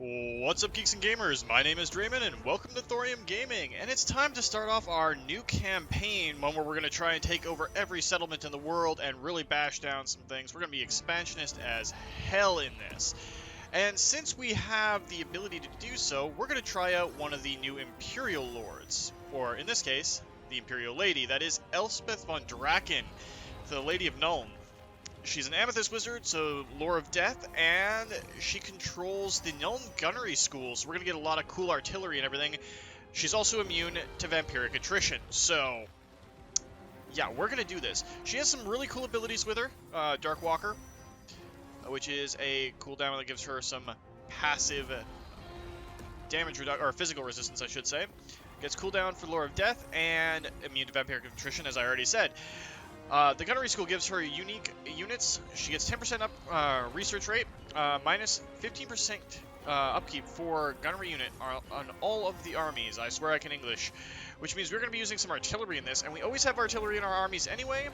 What's up, geeks and gamers? My name is Drementfh, and welcome to Thorium Gaming. And it's time to start off our new campaign, one where we're going to try and take over every settlement in the world and really bash down some things. We're going to be expansionist as hell in this. And since we have the ability to do so, we're going to try out one of the new Imperial Lords. Or, in this case, the Imperial Lady. That is Elspeth von Drakken, the Lady of Nuln. She's an amethyst wizard, so lore of death, and she controls the Nuln gunnery school, so we're going to get a lot of cool artillery and everything. She's also immune to vampiric attrition, so yeah, we're going to do this. She has some really cool abilities with her, Dark Walker, which is a cooldown that gives her some passive damage reduction, or physical resistance, I should say. Gets cooldown for lore of death, and immune to vampiric attrition, as I already said. The gunnery school gives her unique units. She gets 10% up research rate, minus 15% upkeep for gunnery unit on all of the armies. I swear I can English. Which means we're going to be using some artillery in this, and we always have artillery in our armies anyway,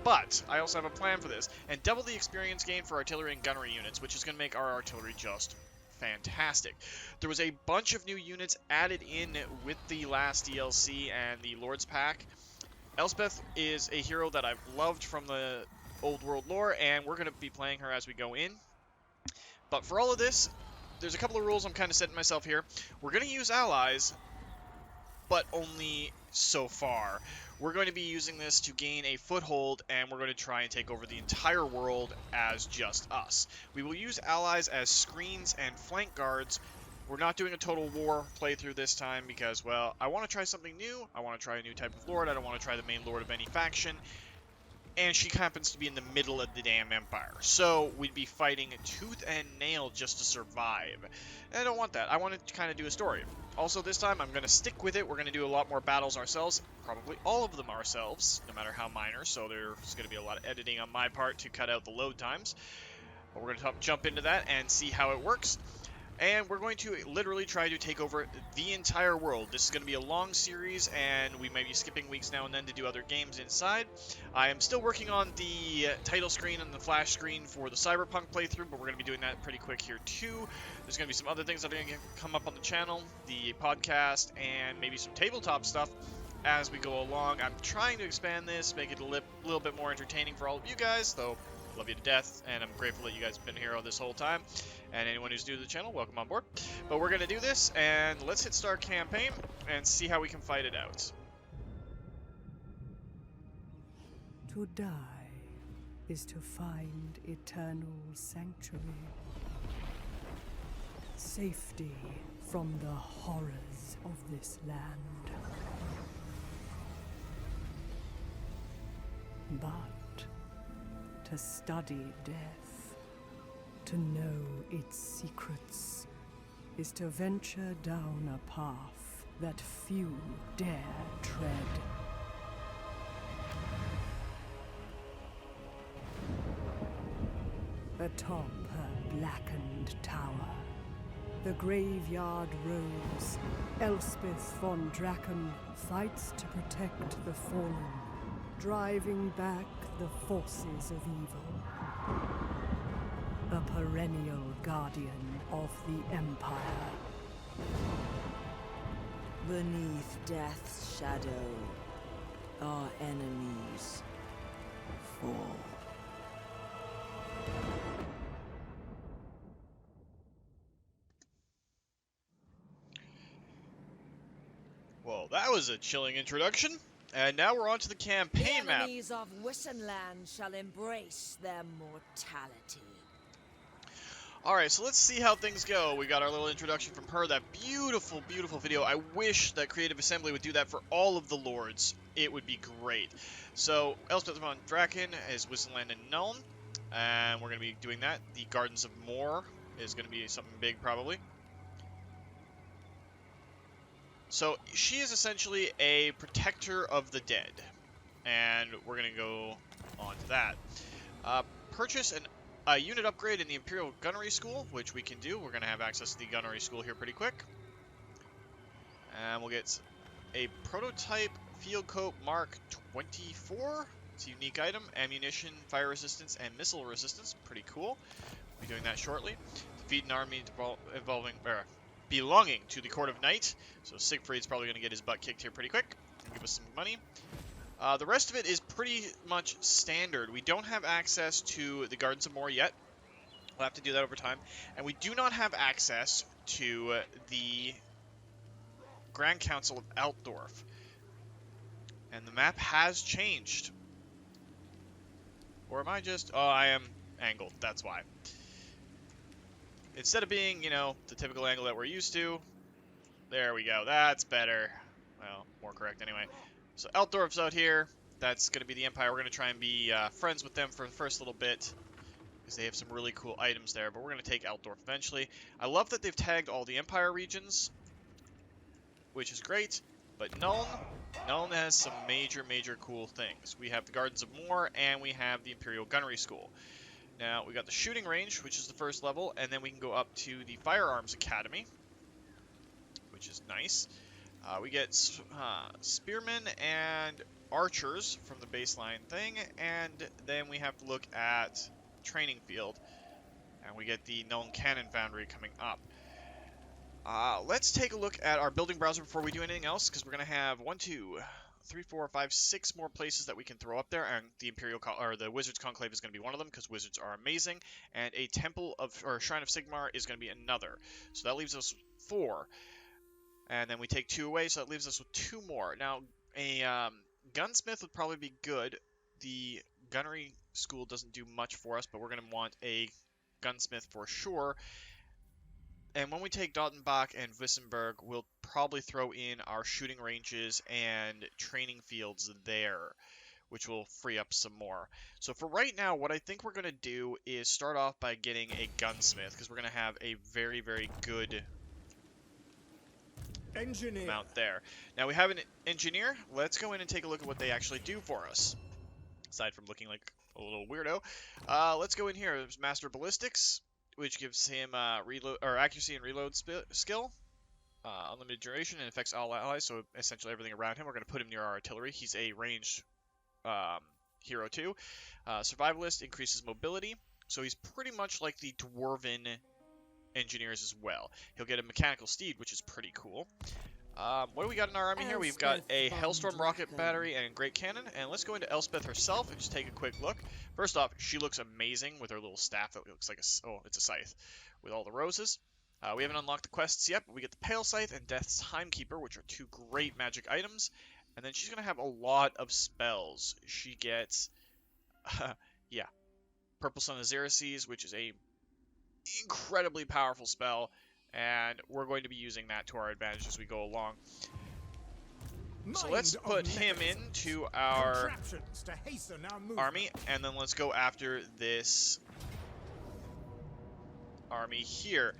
but I also have a plan for this. And double the experience gain for artillery and gunnery units, which is going to make our artillery just fantastic. There was a bunch of new units added in with the last DLC and the Lord's Pack. Elspeth is a hero that I've loved from the old world lore, and we're going to be playing her as we go in. But for all of this, there's a couple of rules I'm kind of setting myself here. We're going to use allies, but only so far. We're going to be using this to gain a foothold, and we're going to try and take over the entire world as just us. We will use allies as screens and flank guards. We're not doing a total war playthrough this time because, well, I want to try something new. I want to try a new type of lord. I don't want to try the main lord of any faction. And she happens to be in the middle of the damn empire. So we'd be fighting tooth and nail just to survive. And I don't want that. I want to kind of do a story. Also, this time, I'm going to stick with it. We're going to do a lot more battles ourselves. Probably all of them ourselves, no matter how minor. So there's going to be a lot of editing on my part to cut out the load times. But we're going to jump into that and see how it works. And we're going to literally try to take over the entire world. This is going to be a long series, and we might be skipping weeks now and then to do other games inside. I am still working on the title screen and the flash screen for the Cyberpunk playthrough, but we're going to be doing that pretty quick here too. There's going to be some other things that are going to come up on the channel, the podcast, and maybe some tabletop stuff as we go along. I'm trying to expand this, make it a little bit more entertaining for all of you guys, though I love you to death, and I'm grateful that you guys have been here this whole time. And anyone who's new to the channel, welcome on board. But we're going to do this, and let's hit start campaign and see how we can fight it out. To die is to find eternal sanctuary. Safety from the horrors of this land. But to study death, to know its secrets, is to venture down a path that few dare tread. Atop her blackened tower, the graveyard rose, Elspeth von Drakken fights to protect the fallen, driving back the forces of evil. A perennial guardian of the Empire. Beneath death's shadow, our enemies fall. Well, that was a chilling introduction. And now we're on to the campaign The map. enemies of Wissenland shall embrace their mortality. Alright, so let's see how things go. We got our little introduction from her, that beautiful, beautiful video. I wish that Creative Assembly would do that for all of the lords. It would be great. So, Elspeth von Drakken is Wissenland and Nuln, and we're going to be doing that. The Gardens of Moor is going to be something big, probably. So, she is essentially a protector of the dead, and we're going to go on to that. Purchase a unit upgrade in the Imperial Gunnery School, which we can do. We're going to have access to the Gunnery School here pretty quick. And we'll get a prototype Field Coat Mark 24. It's a unique item. Ammunition, fire resistance, and missile resistance. Pretty cool. We'll be doing that shortly. Defeat an army belonging to the Court of Night. So Siegfried's probably going to get his butt kicked here pretty quick and give us some money. The rest of it is pretty much standard. We don't have access to the Gardens of Moor yet. We'll have to do that over time. And we do not have access to the Grand Council of Altdorf. And the map has changed. Or am I just... Oh, I am angled. That's why. Instead of being, you know, the typical angle that we're used to. There we go. That's better. Well, more correct anyway. So Altdorf's out here. That's going to be the Empire. We're going to try and be friends with them for the first little bit. Because they have some really cool items there. But we're going to take Altdorf eventually. I love that they've tagged all the Empire regions. Which is great. But Nuln has some major cool things. We have the Gardens of Moor, and we have the Imperial Gunnery School. Now, we got the shooting range, which is the first level, and then we can go up to the Firearms Academy, which is nice. We get spearmen and archers from the baseline thing, and then we have to look at training field, and we get the Nuln Cannon Foundry coming up. Let's take a look at our building browser before we do anything else, because we're going to have 1, 2, 3, 4, 5, 6 more places that we can throw up there, and the the Wizards Conclave is going to be one of them, because wizards are amazing, and a Shrine of Sigmar is going to be another. So that leaves us 4. And then we take 2 away, so that leaves us with 2 more. Now, a gunsmith would probably be good. The gunnery school doesn't do much for us, but we're going to want a gunsmith for sure. And when we take Dottenbach and Wissenberg, we'll probably throw in our shooting ranges and training fields there, which will free up some more. So for right now, what I think we're going to do is start off by getting a gunsmith, because we're going to have a very good amount there. Now we have an engineer. Let's go in and take a look at what they actually do for us. Aside from looking like a little weirdo. Let's go in here. There's Master Ballistics, which gives him accuracy and reload skill. Unlimited duration and affects all allies, so essentially everything around him. We're going to put him near our artillery. He's a ranged hero too. Survivalist increases mobility, so he's pretty much like the dwarven engineers as well. He'll get a mechanical steed, which is pretty cool. What do we got in our army here? We've got a Hellstorm rocket battery and great cannon. And let's go into Elspeth herself and just take a quick look. First off, she looks amazing with her little staff that looks like it's a scythe with all the roses. We haven't unlocked the quests yet, but we get the Pale Scythe and Death's Timekeeper, which are 2 great magic items. And then she's going to have a lot of spells. She gets, Purple Sun of Xerxes, which is a incredibly powerful spell, and we're going to be using that to our advantage as we go along. So let's put him into our army, and then let's go after this army here.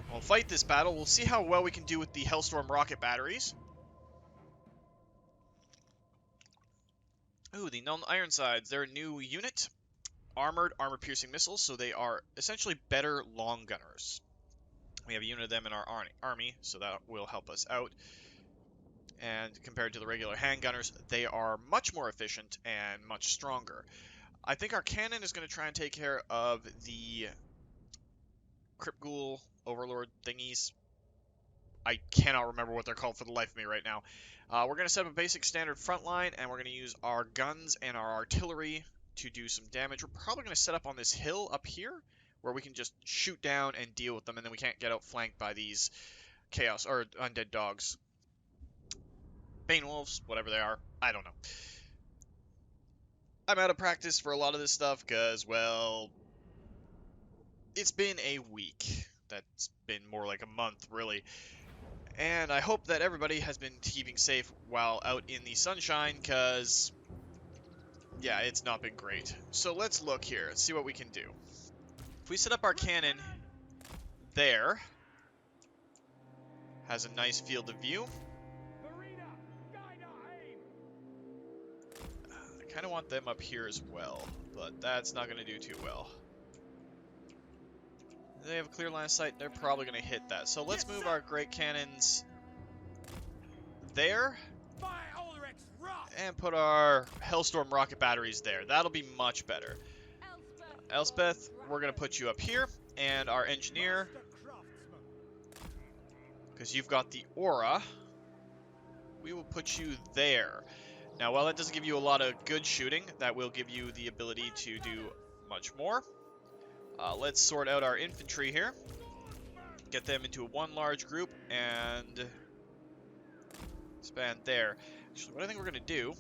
We'll fight this battle. We'll see how well we can do with the Hellstorm rocket batteries. Ooh, the Nuln Ironsides. They're a new unit. Armored, armor-piercing missiles, so they are essentially better long gunners. We have a unit of them in our army, so that will help us out. And compared to the regular handgunners, they are much more efficient and much stronger. I think our cannon is going to try and take care of the Crypt Ghoul Overlord thingies. I cannot remember what they're called for the life of me right now. We're going to set up a basic standard front line, and we're going to use our guns and our artillery to do some damage. We're probably going to set up on this hill up here, where we can just shoot down and deal with them, and then we can't get outflanked by these chaos or undead dogs. Bane wolves, whatever they are, I don't know. I'm out of practice for a lot of this stuff because, well, it's been a week. That's been more like a month, really. And I hope that everybody has been keeping safe while out in the sunshine, because, yeah, it's not been great. So let's look here and see what we can do. If we set up our cannon there, has a nice field of view. I kind of want them up here as well, but that's not going to do too well. They have a clear line of sight. They're probably going to hit that. So let's move our great cannons there and put our Hellstorm rocket batteries there. That'll be much better. Elspeth, we're going to put you up here. And our engineer, because you've got the aura, we will put you there. Now, while that doesn't give you a lot of good shooting, that will give you the ability to do much more. Let's sort out our infantry here. Get them into one large group and expand there. Actually, what I think we're going to do...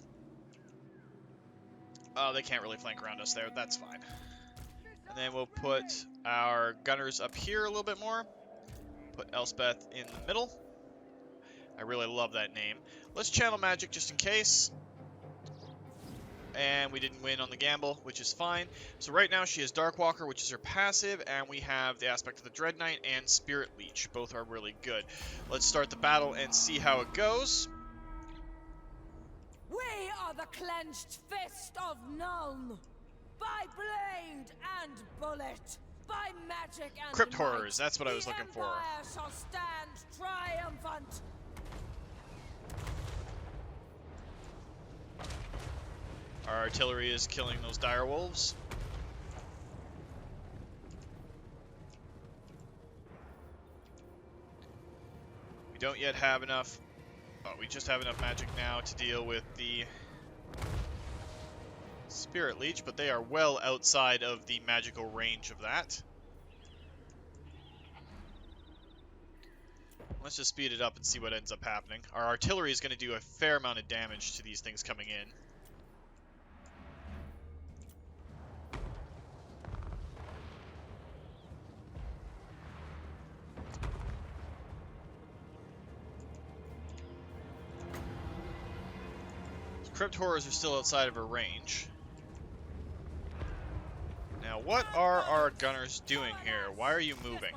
Oh, they can't really flank around us there. That's fine. And then we'll put our gunners up here a little bit more. Put Elspeth in the middle. I really love that name. Let's channel magic just in case. And we didn't win on the gamble, which is fine. So right now she has Darkwalker, which is her passive, and we have the aspect of the Dread Knight and Spirit Leech. Both are really good. Let's start the battle and see how it goes. We are the clenched fist of Nuln. By blade and bullet, by magic and Crypt might, Horrors, that's what I was looking for. The Empire shall stand triumphant. Our artillery is killing those dire wolves. We don't yet have enough... Oh, we just have enough magic now to deal with the Spirit Leech, but they are well outside of the magical range of that. Let's just speed it up and see what ends up happening. Our artillery is going to do a fair amount of damage to these things coming in. Crypt Horrors are still outside of her range. Now, what are our gunners doing here? Why are you moving?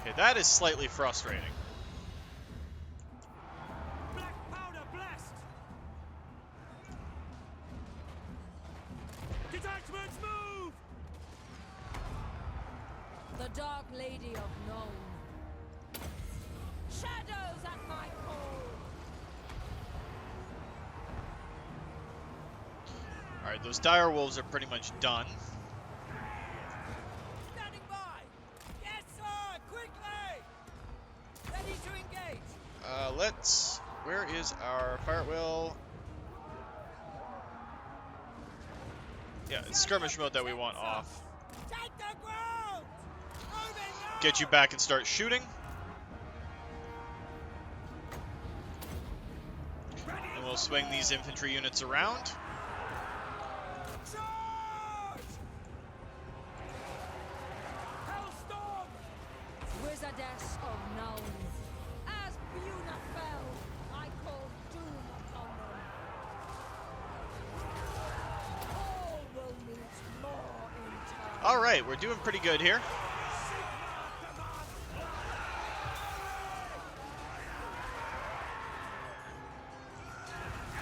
Okay, that is slightly frustrating. Black powder blast! Detachments move! The Dark Lady of Nuln. Shadows at my call. Alright, those dire wolves are pretty much done. Standing by! Yes, sir! Quickly! Ready to engage! Let's... Where is our fire wheel? Yeah, it's skirmish mode that we want off. Take the ground! Moving now! Get you back and start shooting. And we'll swing these infantry units around. Charge! Hellstorm! Wizardess of Nuln. As Buna fell, I call doom upon them. All will meet more in time. Alright, we're doing pretty good here.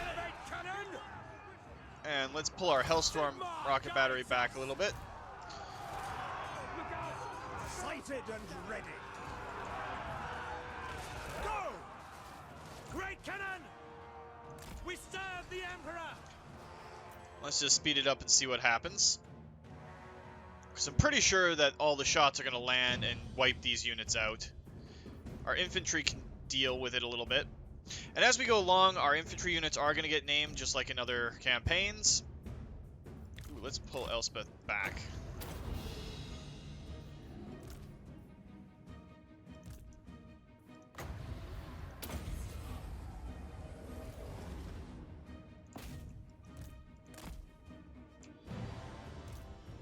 Elevate cannon! And let's pull our Hellstorm rocket battery back a little bit. Look out! Sighted and ready. Go! Great cannon! We serve the Emperor! Let's just speed it up and see what happens. Because I'm pretty sure that all the shots are going to land and wipe these units out. Our infantry can deal with it a little bit. And as we go along, our infantry units are going to get named, just like in other campaigns. Ooh, let's pull Elspeth back.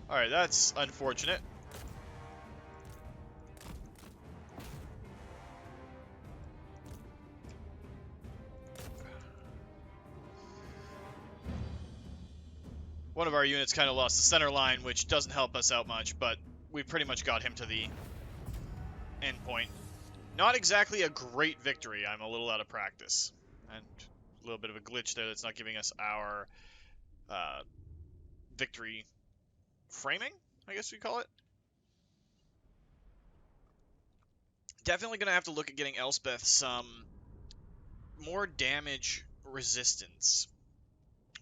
Alright, that's unfortunate. One of our units kind of lost the center line, which doesn't help us out much, but we pretty much got him to the end point. Not exactly a great victory. I'm a little out of practice. And a little bit of a glitch there that's not giving us our victory framing, I guess we call it. Definitely going to have to look at getting Elspeth some more damage resistance.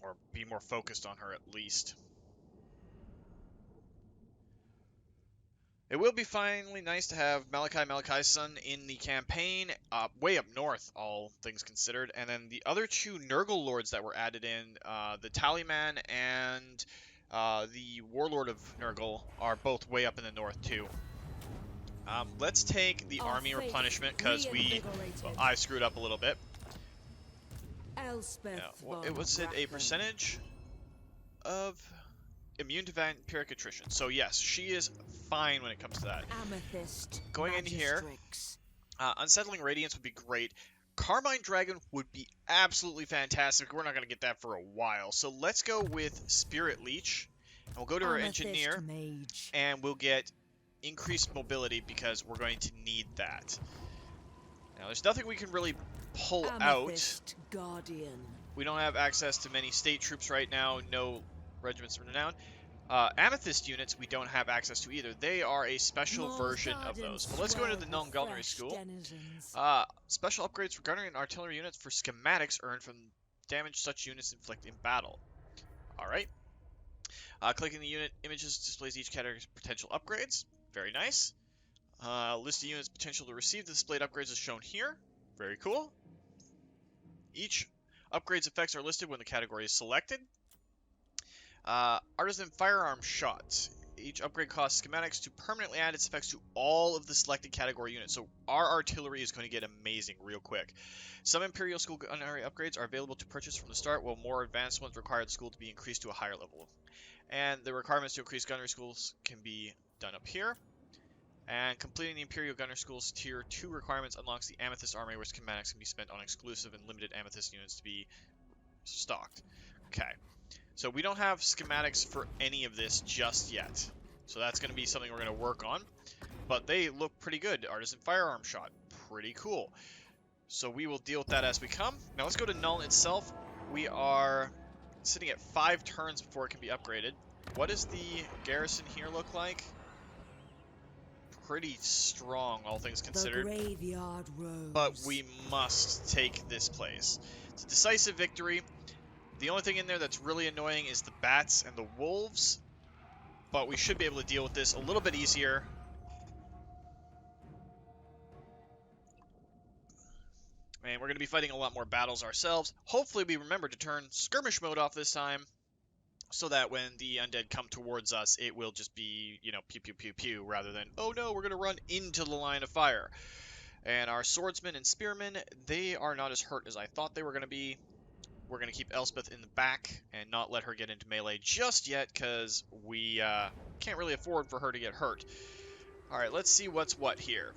Or be more focused on her at least. It will be finally nice to have Malachi's son in the campaign, way up north, all things considered. And then the other two Nurgle lords that were added in, the Tallyman and the Warlord of Nurgle, are both way up in the north too. Let's take the Our army faith replenishment because reinvigorated. I screwed up a little bit. Elspeth von It was it a Drakken. percentage of immune to vampiric attrition. So yes, she is fine when it comes to that. Amethyst Going in here, Magistrix. Unsettling Radiance would be great. Carmine Dragon would be absolutely fantastic. We're not going to get that for a while. So let's go with Spirit Leech. And we'll go to our Amethyst Engineer. Mage. And we'll get increased mobility because we're going to need that. Now there's nothing we can really pull Amethyst Guardian. We don't have access to many state troops right now. No regiments of renown. Amethyst units we don't have access to either. They are a special Mole's version of gardens those. But let's go into the swell Nuln with Gunnery fresh School. denizens. Special upgrades for gunnery and artillery units for schematics earned from damage such units inflict in battle. Alright. Clicking the unit images displays each category's potential upgrades. Very nice. List of units potential to receive the displayed upgrades is shown here. Very cool. Each upgrade's effects are listed when the category is selected. Artisan Firearm Shot. Each upgrade costs schematics to permanently add its effects to all of the selected category units. So our artillery is going to get amazing real quick. Some Imperial School gunnery upgrades are available to purchase from the start, while more advanced ones require the school to be increased to a higher level. And the requirements to increase gunnery schools can be done up here. And completing the Imperial Gunner School's Tier 2 requirements unlocks the Amethyst Army, where schematics can be spent on exclusive and limited Amethyst units to be stocked. Okay. So we don't have schematics for any of this just yet. So that's going to be something we're going to work on. But they look pretty good. Artisan Firearm Shot. Pretty cool. So we will deal with that as we come. Now let's go to Nuln itself. We are sitting at 5 turns before it can be upgraded. What does the garrison here look like? Pretty strong, all things considered. The graveyard rose. But we must take this place. It's a decisive victory. The only thing in there that's really annoying is the bats and the wolves. But we should be able to deal with this a little bit easier. And we're going to be fighting a lot more battles ourselves. Hopefully we remember to turn skirmish mode off this time, so that when the undead come towards us, it will just be, you know, pew pew pew pew, rather than, oh no, we're going to run into the line of fire. And our swordsmen and spearmen, they are not as hurt as I thought they were going to be. We're going to keep Elspeth in the back and not let her get into melee just yet, because we can't really afford for her to get hurt. Alright, let's see what's what here.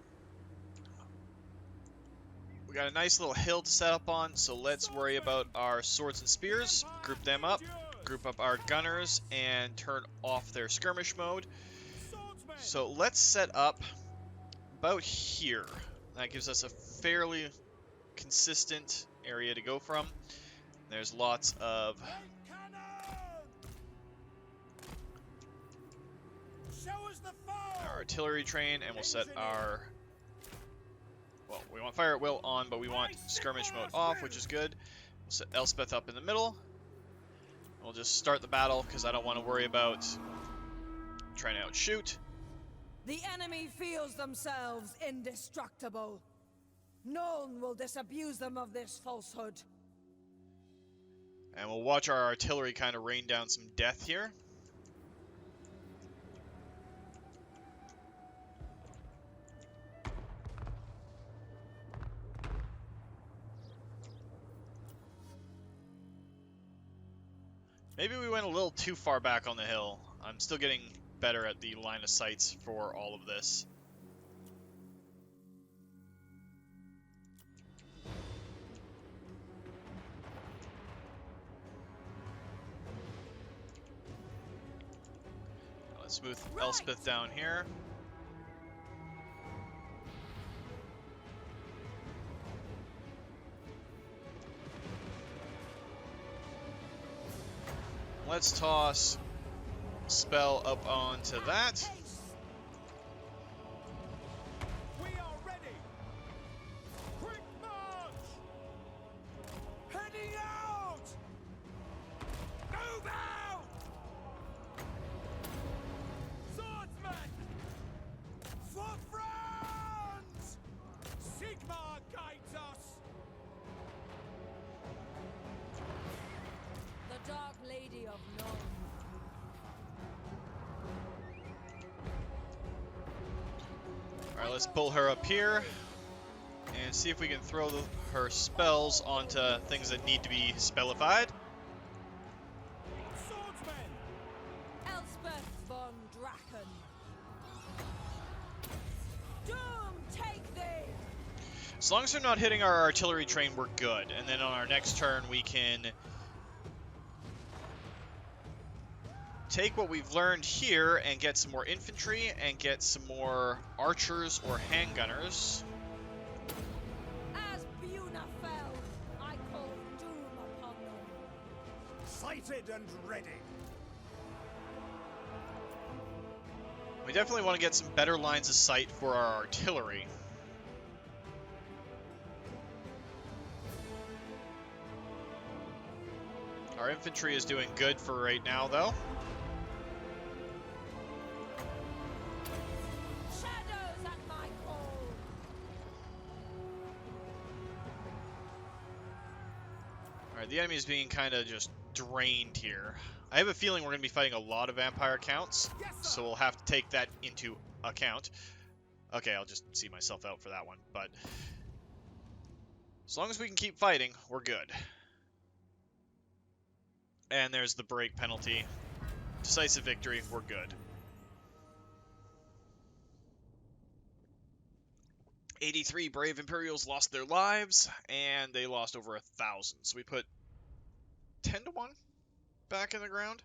We got a nice little hill to set up on, so let's worry about our swords and spears. Group them up. Group up our gunners and turn off their skirmish mode. So let's set up about here. That gives us a fairly consistent area to go from. There's lots of our artillery train, and we'll set our, well, we want fire at will on, but we want skirmish mode off, which is good. We'll set Elspeth up in the middle. We'll just start the battle because I don't want to worry about trying to outshoot. The enemy feels themselves indestructible. None will disabuse them of this falsehood. And we'll watch our artillery kind of rain down some death here. Maybe we went a little too far back on the hill. I'm still getting better at the line of sights for all of this. Let's move Elspeth down here. Let's toss spell up onto that. We are ready. Quick march. Heading out. Move out. Swordsman. Alright, let's pull her up here and see if we can throw her spells onto things that need to be spellified. Swordsman! Elspeth von Drakken. Doom, take thee! As long as they're not hitting our artillery train, we're good. And then on our next turn, we can take what we've learned here and get some more infantry and get some more archers or handgunners. As Buna fell, I call doom upon them. Sighted and ready. We definitely want to get some better lines of sight for our artillery. Our infantry is doing good for right now, though. Shadows at my call. Alright, the enemy is being kind of just drained here. I have a feeling we're going to be fighting a lot of vampire counts, so we'll have to take that into account. Okay, I'll just see myself out for that one, but as long as we can keep fighting, we're good. And there's the break penalty. Decisive victory, we're good. 83 brave Imperials lost their lives, and they lost over 1,000. So we put 10 to 1 back in the ground.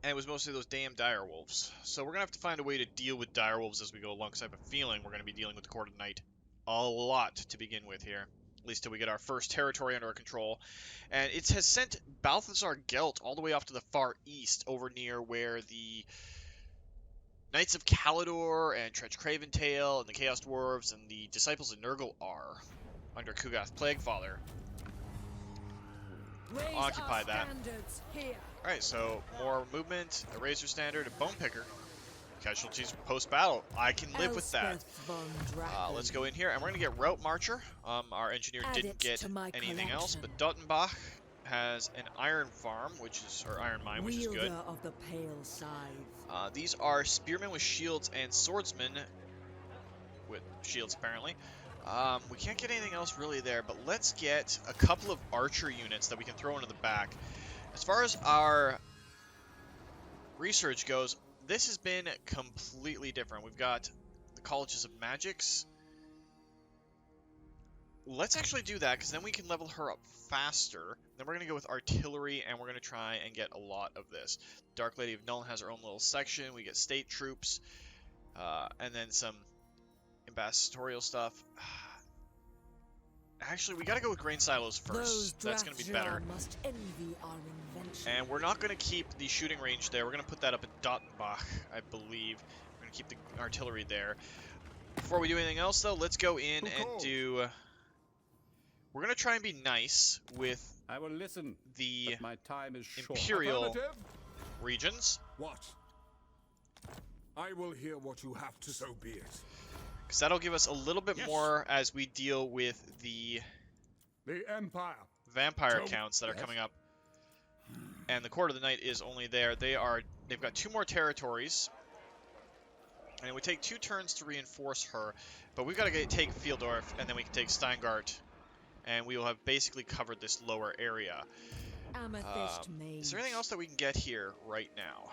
And it was mostly those damn direwolves. So we're going to have to find a way to deal with direwolves as we go along, because I have a feeling we're going to be dealing with the Court of Night a lot to begin with here. At least till we get our first territory under our control. And it has sent Balthazar Gelt all the way off to the far east, over near where the Knights of Calidor and Tretch Craventail and the Chaos Dwarves and the Disciples of Nurgle are, under Kugath Plaguefather. Raise Occupy our that. standards here. Alright, so more movement, a Razor Standard, a Bone Picker. Casualties post-battle. I can live with that. Elspeth von Drakken. Let's go in here, and we're going to get Route Marcher. Our engineer Add didn't it get to my anything else, collection. but Dottenbach has an iron farm, which is, or iron mine, which is good. Wielder of the pale scythe. These are spearmen with shields and swordsmen with shields, apparently. We can't get anything else really there, but let's get a couple of archer units that we can throw into the back. As far as our research goes, this has been completely different. We've got the Colleges of Magics. Let's actually do that, because then we can level her up faster. Then we're going to go with artillery, and we're going to try and get a lot of this. Dark Lady of Nuln has her own little section. We get state troops, and then some ambassadorial stuff. Actually, we got to go with grain silos first. That's going to be better. Must envy our invention. And we're not going to keep the shooting range there. We're going to put that up at Dottenbach, I believe. We're going to keep the artillery there. Before we do anything else, though, let's go in and do... We're going to try and be nice with I will listen. the But my time is short. Imperial Affirmative. regions. What? I will hear what you have to, so be it. Because that'll give us a little bit Yes. more as we deal with the The Empire. vampire So- counts that are yes. coming up. And the Court of the Night is only there. They've got 2 more territories. And it would take 2 turns to reinforce her. But we've got to take Fieldorf, and then we can take Steingart. And we will have basically covered this lower area. Amethyst mage. Is there anything else that we can get here right now?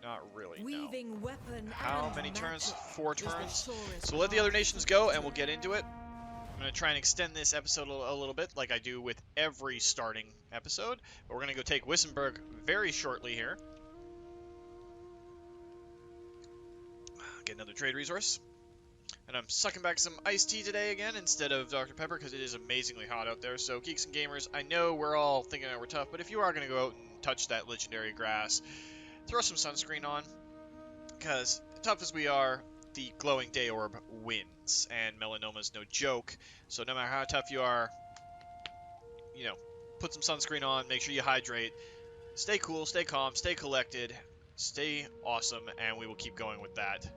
Not really, no. Weaving weapon How and many turns? magic 4 is the turns. surest So we'll let the other path nations to go, victory. and we'll get into it. I'm going to try and extend this episode a little bit, like I do with every starting episode. But we're going to go take Wissenberg very shortly here. Get another trade resource. And I'm sucking back some iced tea today again instead of Dr. Pepper, because it is amazingly hot out there. So, geeks and gamers, I know we're all thinking that we're tough, but if you are going to go out and touch that legendary grass, throw some sunscreen on, because tough as we are, the glowing day orb wins, and melanoma's no joke. So no matter how tough you are, you know, put some sunscreen on, make sure you hydrate, stay cool, stay calm, stay collected, stay awesome, and we will keep going with that.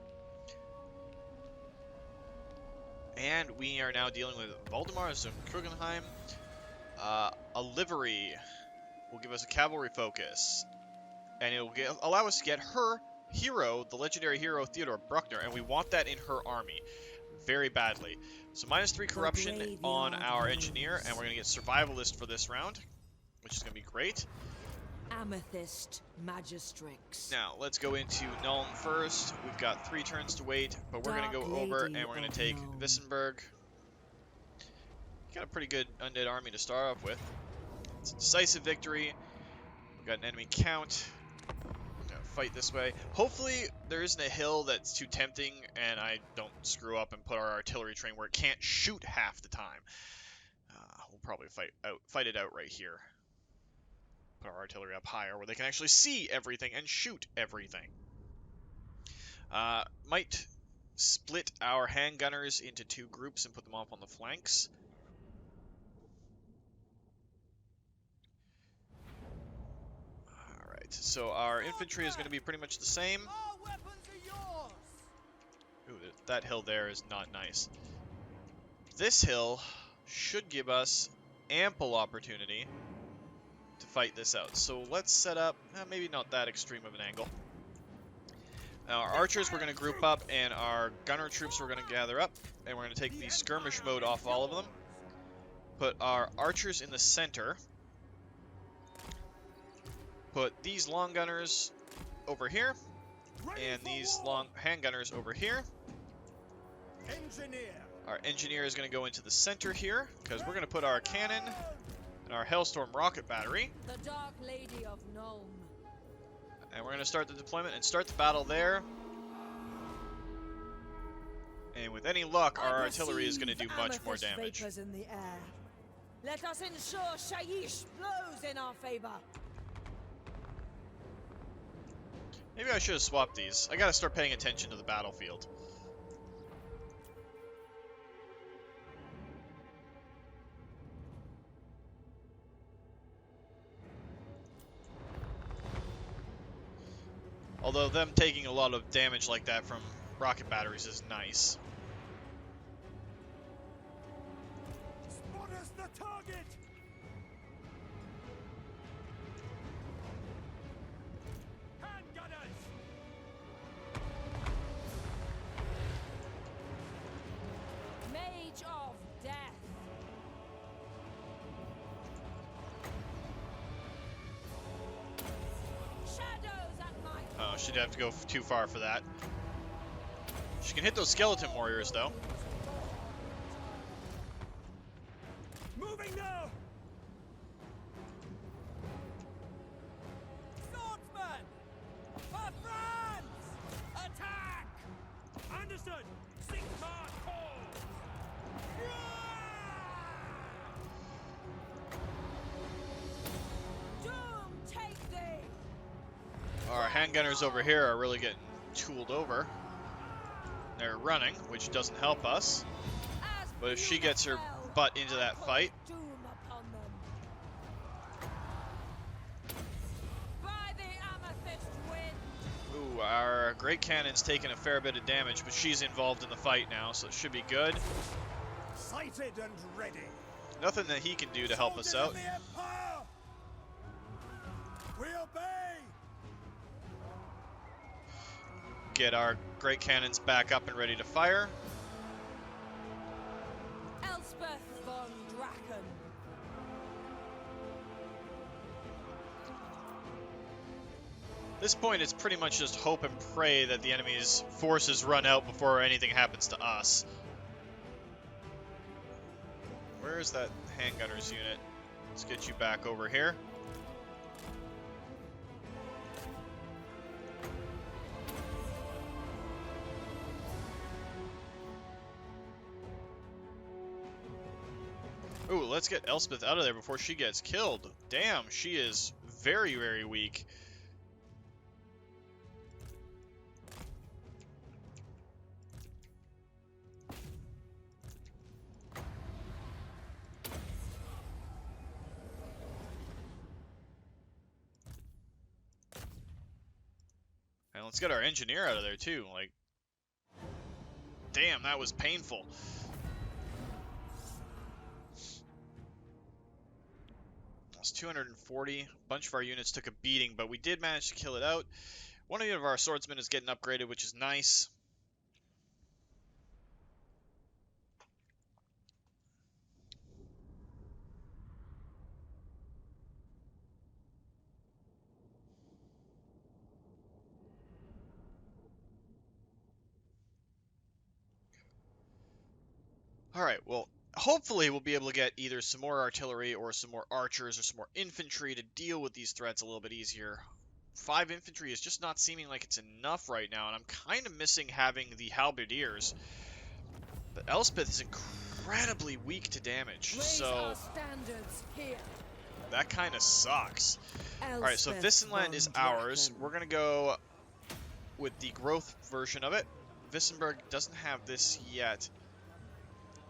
And we are now dealing with Valdemar Krugenheim. A livery will give us a cavalry focus, and it will allow us to get her hero, the legendary hero Theodore Bruckner, and we want that in her army very badly. So -3 corruption on our engineer, and we're going to get survivalist for this round, which is going to be great. Amethyst Magistrix. Now, let's go into Nuln first. We've got 3 turns to wait, but we're going to go over and we're going to take Wissenberg. Got a pretty good undead army to start off with. It's a decisive victory. We've got an enemy count. Gonna fight this way. Hopefully, there isn't a hill that's too tempting and I don't screw up and put our artillery train where it can't shoot half the time. We'll probably fight it out right here. Put our artillery up higher where they can actually see everything and shoot everything. Might split our handgunners into 2 groups and put them off on the flanks. Alright, so our infantry is going to be pretty much the same. Ooh, that hill there is not nice. This hill should give us ample opportunity to fight this out. So let's set up, maybe not that extreme of an angle. Now our archers we're going to group up, and our gunner troops we're going to gather up, and we're going to take the skirmish mode off all of them. Put our archers in the center. Put these long gunners over here, and these long handgunners over here. Our engineer is going to go into the center here, because we're going to put our cannon and our Hellstorm rocket battery. The Dark Lady of Nuln. And we're going to start the deployment and start the battle there. And with any luck, our artillery is going to do much more damage. In the air. Let us ensure Shaiish blows in our favor. Maybe I should have swapped these. I got to start paying attention to the battlefield. Although them taking a lot of damage like that from rocket batteries is nice. Spot us the target! Handgunners! Mage of Death. Shadows at my Oh, she'd have to go too far for that. She can hit those skeleton warriors, though. Moving now! Swordsman! For France! Attack! Understood! Sigmar calls! Doom take thee! Our handgunners over here are really getting tooled over. They're running, which doesn't help us. As But if she you gets her fell, butt into that I fight, call doom upon them. By the amethyst wind! ooh, our great cannon's taking a fair bit of damage, but she's involved in the fight now, so it should be good. Sighted and ready! Nothing that he can do to help us out. Soldiers of the Empire! We obey! Get our great cannons back up and ready to fire. Elspeth von Drakken. At this point, it's pretty much just hope and pray that the enemy's forces run out before anything happens to us. Where's that handgunners unit? Let's get you back over here. Ooh, let's get Elspeth out of there before she gets killed. Damn, she is very, very weak. And let's get our engineer out of there too. Like, damn, that was painful. It's 240. A bunch of our units took a beating, but we did manage to kill it out. One of our swordsmen is getting upgraded, which is nice. Alright, well, hopefully we'll be able to get either some more artillery or some more archers or some more infantry to deal with these threats a little bit easier. 5 infantry is just not seeming like it's enough right now, and I'm kind of missing having the halberdiers. But Elspeth is incredibly weak to damage, Raise so our standards here. that kind of sucks. Alright, so Elspeth Wissenland von is ours. Drakken. We're going to go with the growth version of it. Wissenberg doesn't have this yet.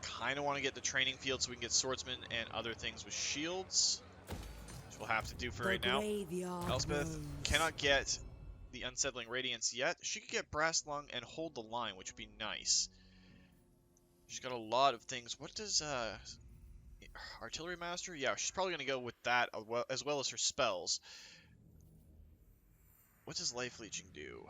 Kind of want to get the training field so we can get swordsmen and other things with shields, which we'll have to do for right now. Elspeth cannot get the unsettling radiance yet. She could get brass lung and hold the line, which would be nice. She's got a lot of things. What does artillery master? Yeah, she's probably going to go with that as well as her spells. What does life leeching do?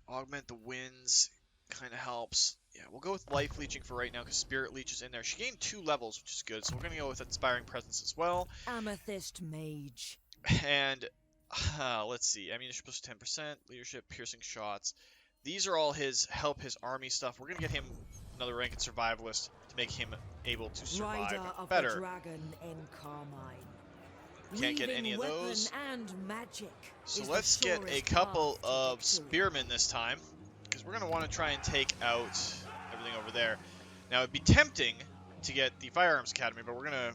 Augment the winds kind of helps. Yeah, we'll go with life leeching for right now because spirit leech is in there. She gained 2 levels, which is good. So we're going to go with inspiring presence as well. Amethyst mage. And let's see. Ammunition plus 10%, leadership, piercing shots. These are all his army stuff. We're going to get him another rank in survivalist to make him able to survive Rider of better. the dragon in Carmine. Can't get Weaving any of weapon those. And magic So is the let's get a surest couple path to of victory. spearmen this time, because we're going to want to try and take out everything over there. Now, it'd be tempting to get the Firearms Academy, but we're going to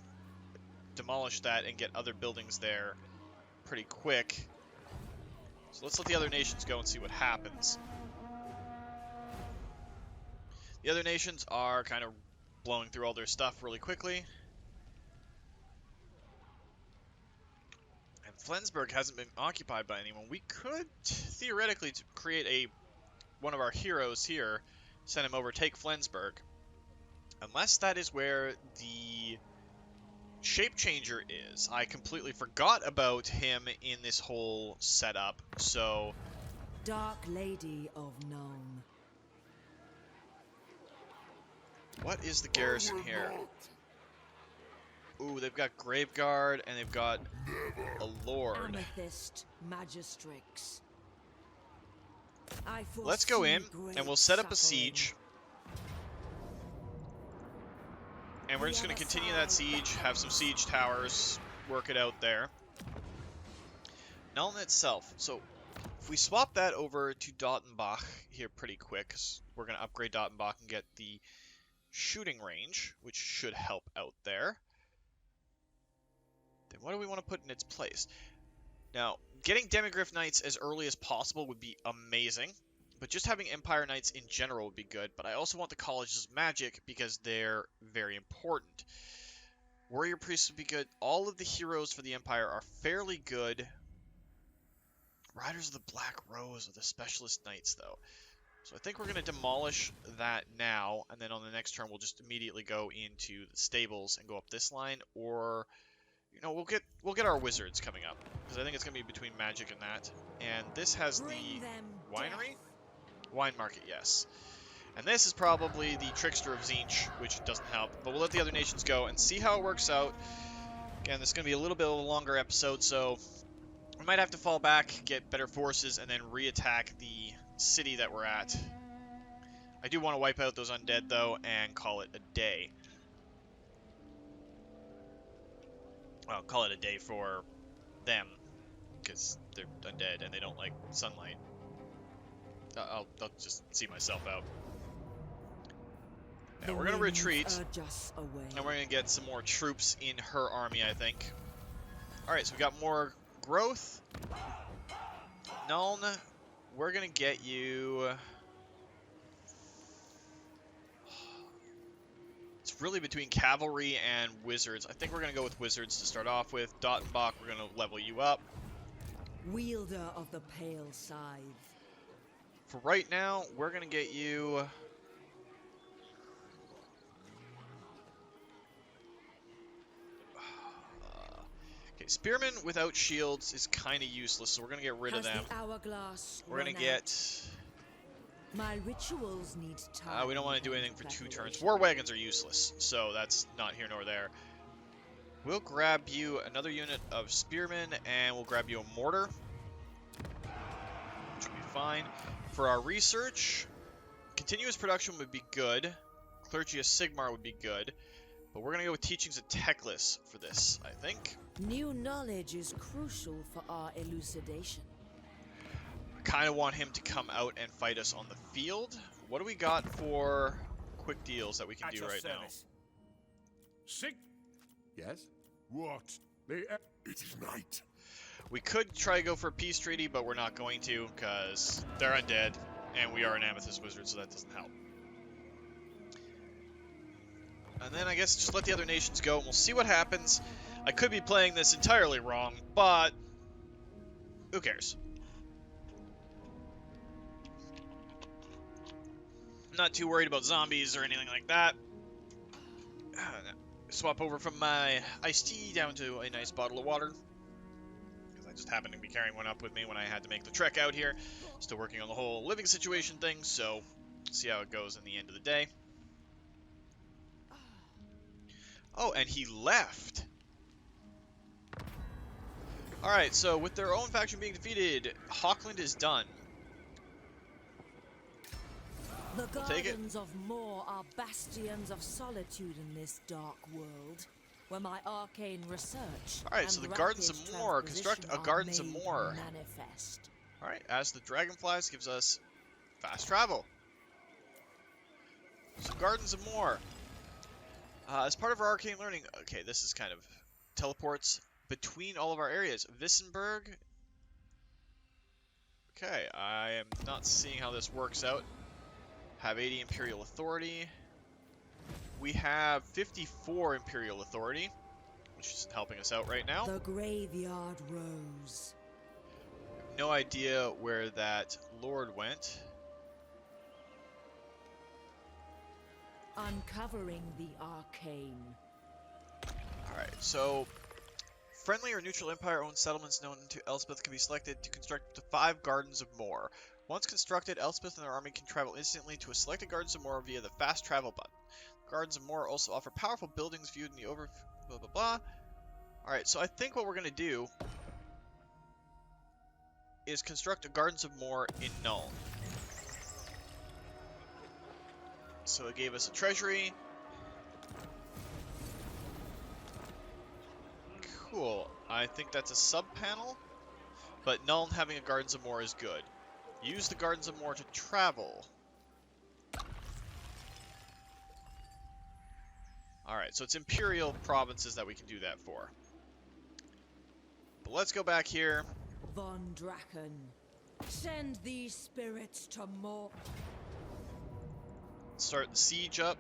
demolish that and get other buildings there pretty quick. So let's let the other nations go and see what happens. The other nations are kind of blowing through all their stuff really quickly. And Flensburg hasn't been occupied by anyone. We could theoretically create one of our heroes here, send him over, take Flensburg. Unless that is where the shape changer is. I completely forgot about him in this whole setup. So Dark Lady of Nuln. what is the garrison here? Ooh, they've got Graveguard and they've got a Lord. Amethyst Magistrix. Let's go in and we'll set up a siege. And we're just going to continue that siege, have some siege towers, work it out there. Nuln itself. So if we swap that over to Dottenbach here pretty quick, 'cause we're going to upgrade Dottenbach and get the shooting range, which should help out there. Then what do we want to put in its place? Now, getting Demigryph Knights as early as possible would be amazing, but just having Empire Knights in general would be good. But I also want the Colleges of Magic because they're very important. Warrior Priests would be good. All of the heroes for the Empire are fairly good. Riders of the Black Rose are the Specialist Knights, though. So I think we're going to demolish that now, and then on the next turn we'll just immediately go into the stables and go up this line, or you know, we'll get our wizards coming up, because I think it's going to be between magic and that. And this has the winery? Wine market, yes. And this is probably the Trickster of Tzeentch, which doesn't help, but we'll let the other nations go and see how it works out. Again, this is going to be a little bit of a longer episode, so we might have to fall back, get better forces, and then re-attack the city that we're at. I do want to wipe out those undead, though, and call it a day. Well, call it a day for them, because they're undead and they don't like sunlight. I'll just see myself out. Now we're going to retreat, and we're going to get some more troops in her army, I think. Alright, so we got more growth. Nuln, we're going to get you... It's really between cavalry and wizards. I think we're going to go with wizards to start off with. Dottenbach, we're going to level you up. Wielder of the Pale Scythe. For right now, we're going to get you... Okay, Spearmen without shields is kind of useless, so we're going to get rid of them. The hourglass We're going to run out? get... My rituals need time. we don't want to do anything for 2 turns. War wagons are useless, so that's not here nor there. We'll grab you another unit of spearmen, and we'll grab you a mortar, which will be fine. For our research, continuous production would be good. Clergy of Sigmar would be good. But we're going to go with teachings of Teclis for this, I think. New knowledge is crucial for our elucidation. I kind of want him to come out and fight us on the field. What do we got for quick deals that we can do right now? Sig. Yes? What? It is night. We could try to go for a peace treaty, but we're not going to, because they're undead, and we are an Amethyst Wizard, so that doesn't help. And then I guess just let the other nations go, and we'll see what happens. I could be playing this entirely wrong, but who cares? I'm not too worried about zombies or anything like that. Swap over from my iced tea down to a nice bottle of water, because I just happened to be carrying one up with me when I had to make the trek out here. Still working on the whole living situation thing, so see how it goes in the end of the day. Oh, and he left. Alright, so with their own faction being defeated, Hawkland is done. The Take it. gardens of Moor are bastions of solitude in this dark world, where my arcane research. Alright, so the Gardens of rapid Moor. Construct a transposition Gardens are of made Moor. Manifest. Alright, as the Dragonflies gives us fast travel. So Gardens of Moor. As part of our arcane learning, okay, this is kind of teleports between all of our areas. Vissenberg. Okay, I am not seeing how this works out. Have 80 Imperial Authority. We have 54 Imperial Authority, which is helping us out right now. The graveyard rose. No idea where that Lord went. Uncovering the arcane. Alright, so friendly or neutral empire-owned settlements known to Elspeth can be selected to construct up to 5 Gardens of Moor. Once constructed, Elspeth and their army can travel instantly to a selected Gardens of Moor via the fast travel button. Gardens of Moor also offer powerful buildings viewed in the over... blah blah blah. Alright, so I think what we're going to do is construct a Gardens of Moor in Nuln. So it gave us a treasury. Cool. I think that's a sub-panel. But Nuln having a Gardens of Moor is good. Use the Gardens of Moor to travel. Alright, so it's Imperial provinces that we can do that for. But let's go back here. Von Drakken, send these spirits to Moor. Start the siege up.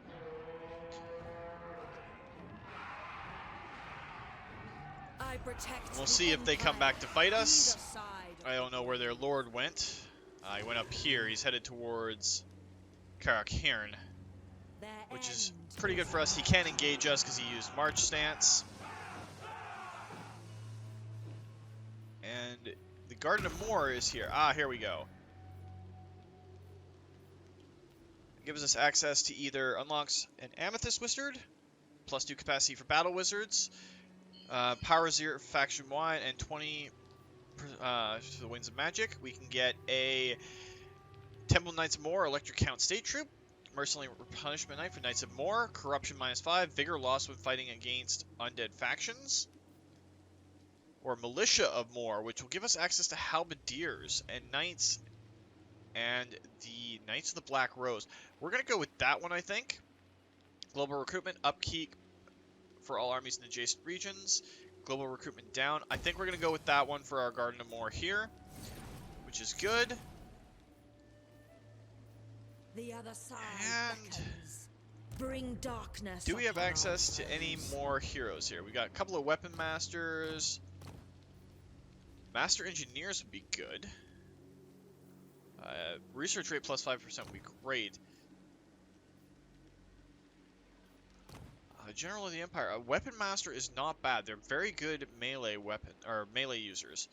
I protect. We'll the see if they come Empire. back to fight us. Either side. I don't know where their lord went. He went up here. He's headed towards Karakirn, Their which is end pretty good for us. He can't engage us because he used March stance. And the Garden of Moor is here. Ah, here we go. It gives us access to either unlocks an Amethyst Wizard, +2 capacity for Battle Wizards, Power 0 faction-wide, and 20 to the Winds of Magic. We can get a Temple Knights of Moor, Electric Count State Troop, Mercenary Punishment Knight for Knights of Moor, Corruption -5, Vigor lost when fighting against undead factions, or Militia of Moor, which will give us access to Halberdiers and Knights, and the Knights of the Black Rose. We're going to go with that one, I think. Global Recruitment, upkeep for all armies in adjacent regions. Global Recruitment down. I think we're going to go with that one for our Garden of Moor here, which is good. The other side And beckons. Bring darkness. do we have upon our access to any foes. more heroes here? We got a couple of Weapon Masters. Master Engineers would be good. Research rate +5% would be great. General of the Empire. A Weapon Master is not bad. They're very good melee weapon or melee users.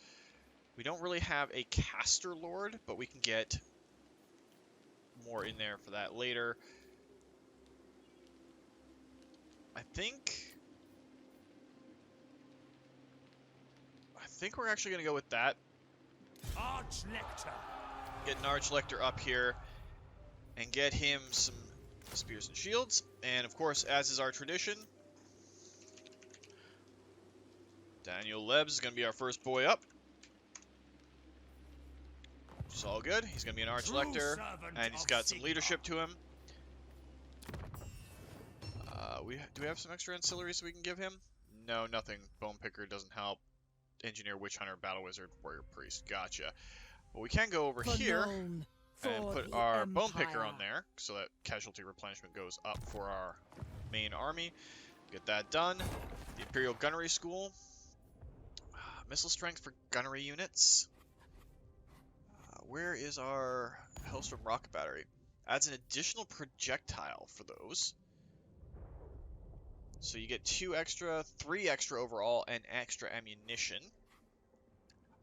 We don't really have a Caster Lord, but we can get more in there for that later. I think we're actually going to go with that. Archlector. Get an Archlector up here and get him some spears and shields. And of course, as is our tradition, Daniel Lebs is going to be our first boy up. Which is all good. He's going to be an Archlector, and he's got some leadership to him. Do we have some extra ancillaries we can give him? No, nothing. Bone Picker doesn't help. Engineer, Witch Hunter, Battle Wizard, Warrior Priest. Gotcha. But we can go over here and put our Bone Picker on there, so that casualty replenishment goes up for our main army. Get that done. The Imperial Gunnery School. Missile strength for gunnery units. Where is our Hellstrom Rocket Battery? Adds an additional projectile for those. So you get 2 extra, 3 extra overall, and extra ammunition.